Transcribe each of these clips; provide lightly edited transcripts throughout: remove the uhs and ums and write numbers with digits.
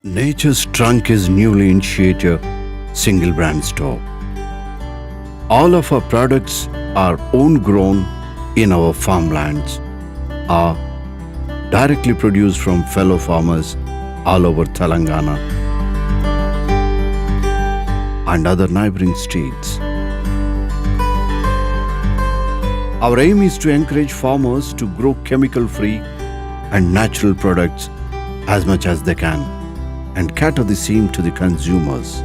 Nature's Trunk is newly initiated single brand store. All of our products are own grown in our farmlands, are directly produced from fellow farmers all over Telangana and other neighboring states. Our aim is to encourage farmers to grow chemical-free and natural products as much as they can and cater the same to the consumers.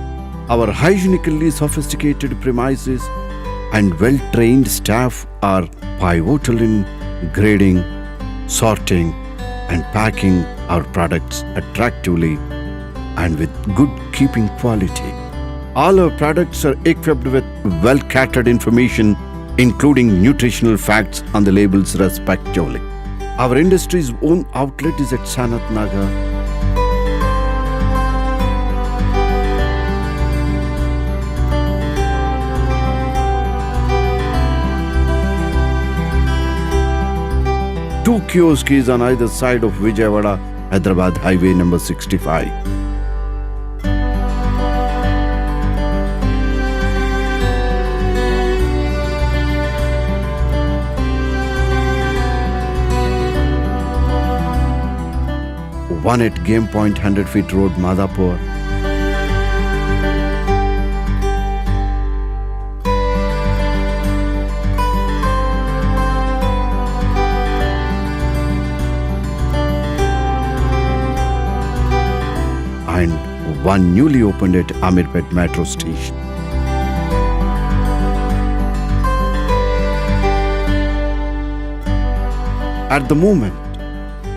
Our hygienically sophisticated premises and well-trained staff are pivotal in grading, sorting, and packing our products attractively and with good keeping quality. All our products are equipped with well-catered information, including nutritional facts on the labels respectively. Our industry's own outlet is at Sanat Nagar. Two kiosks on either side of Vijayanagar, Hyderabad Highway number 65. One at Game Point 100 Feet Road, Madhapur. And one newly opened at Ameerpet Metro station. At the moment,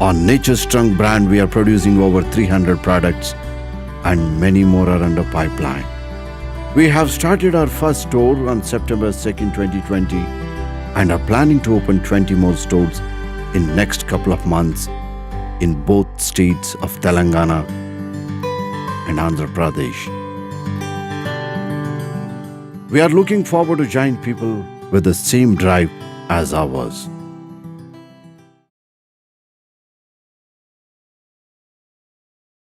on Nature's Trunk brand, we are producing over 300 products and many more are under pipeline. We have started our first store on September 2nd, 2020 and are planning to open 20 more stores in next couple of months in both states of Telangana and Andhra Pradesh. We are looking forward to join people with the same drive as ours.